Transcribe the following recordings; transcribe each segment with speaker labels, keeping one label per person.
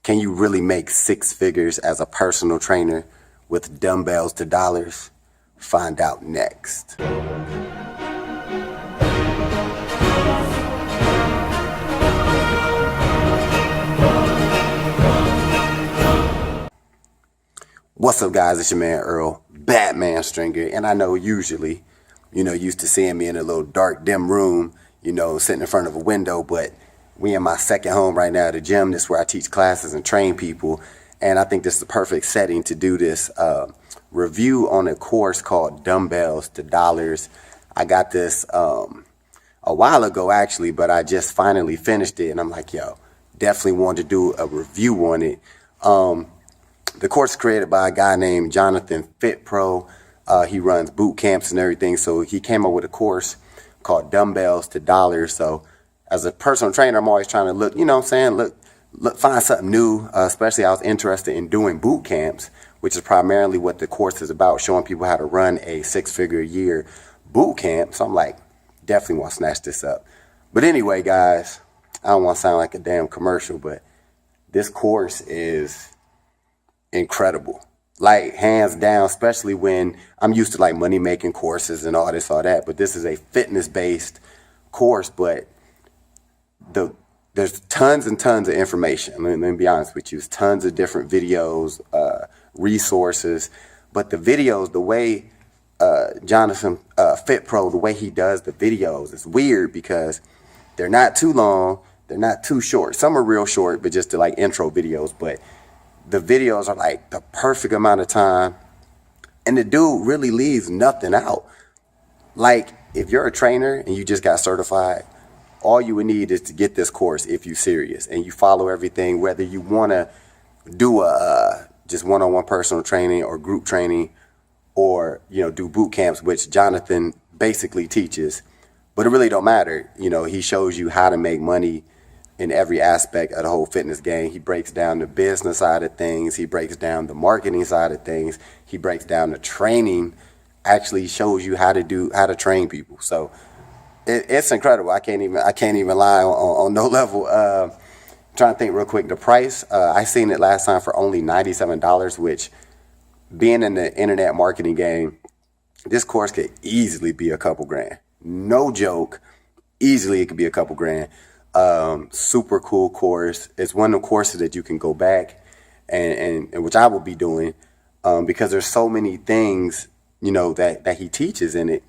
Speaker 1: Can you really make six figures as a personal trainer with dumbbells to dollars? Find out next. What's up, guys? It's your man Earl, Batman Stringer, and I know usually, used to seeing me in a little dark, dim room, sitting in front of a window, but we in my second home right now at the gym. This is where I teach classes and train people, and I think this is the perfect setting to do this review on a course called Dumbbells to Dollars. I got this a while ago, actually, but I just finally finished it, and I'm like, definitely wanted to do a review on it. The course is created by a guy named Jonathan FitPro. He runs boot camps and everything, so he came up with a course called Dumbbells to Dollars. So as a personal trainer, I'm always trying to look, look, find something new, especially I was interested in doing boot camps, which is primarily what the course is about, showing people how to run a six-figure a year boot camp. So I'm like, definitely want to snatch this up. But anyway, guys, I don't want to sound like a damn commercial, but this course is incredible, like hands down, especially when I'm used to like money making courses and all this, all that. But this is a fitness based course, but there's tons and tons of information. Let me be honest with you. It's tons of different videos, resources, but the videos, the way Jonathan FitPro, the way he does the videos is weird because they're not too long, they're not too short. Some are real short, but just like intro videos, but the videos are like the perfect amount of time, and the dude really leaves nothing out. Like, if you're a trainer and you just got certified, all you would need is to get this course if you're serious and you follow everything, whether you want to do a just one-on-one personal training or group training, or do boot camps, which Jonathan basically teaches. But it really don't matter. He shows you how to make money in every aspect of the whole fitness game. He breaks down the business side of things. He breaks down the marketing side of things. He breaks down the training, actually shows you how to train people. So it's incredible. I can't even lie on no level. Trying to think real quick. The price, I seen it last time for only $97, which, being in the internet marketing game, this course could easily be a couple grand. No joke. Easily it could be a couple grand. Super cool course. It's one of the courses that you can go back and which I will be doing, because there's so many things, that he teaches in it.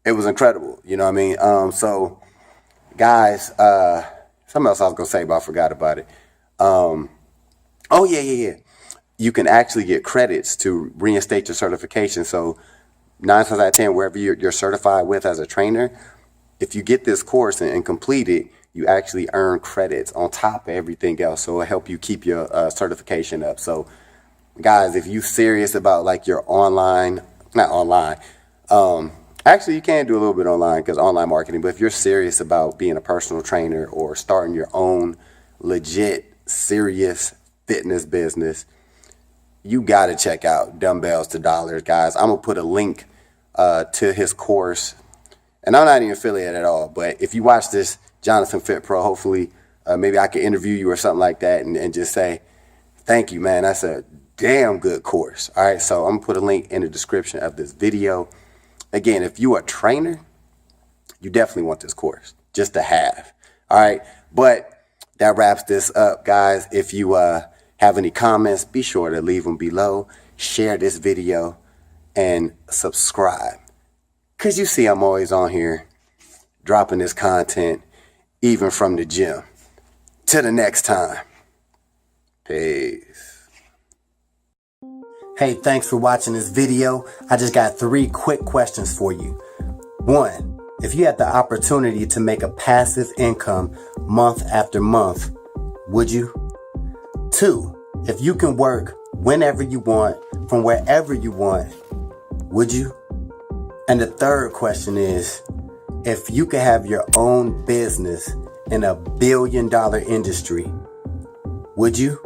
Speaker 1: It was incredible. You know what I mean? So guys, something else I was going to say, but I forgot about it. Oh yeah. You can actually get credits to reinstate your certification. So 9 times out of 10, wherever you're certified with as a trainer, if you get this course and complete it, you actually earn credits on top of everything else. So it'll help you keep your certification up. So guys, if you're serious about like your actually you can do a little bit online because online marketing, but if you're serious about being a personal trainer or starting your own legit, serious fitness business, you got to check out Dumbbells to Dollars, guys. I'm going to put a link to his course, and I'm not even affiliated at all, but if you watch this, Jonathan FitPro, hopefully maybe I could interview you or something like that and just say, thank you, man. That's a damn good course. All right, so I'm going to put a link in the description of this video. Again, if you're a trainer, you definitely want this course just to have. All right, but that wraps this up, guys. If you have any comments, be sure to leave them below. Share this video and subscribe, because you see I'm always on here dropping this content, even from the gym. Till the next time. Peace. Hey, thanks for watching this video. I just got 3 quick questions for you. 1, if you had the opportunity to make a passive income month after month, would you? 2, if you can work whenever you want, from wherever you want, would you? And the 3rd question is, if you could have your own business in a $1 billion industry, would you?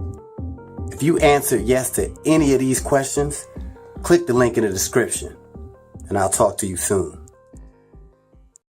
Speaker 1: If you answered yes to any of these questions, click the link in the description, and I'll talk to you soon.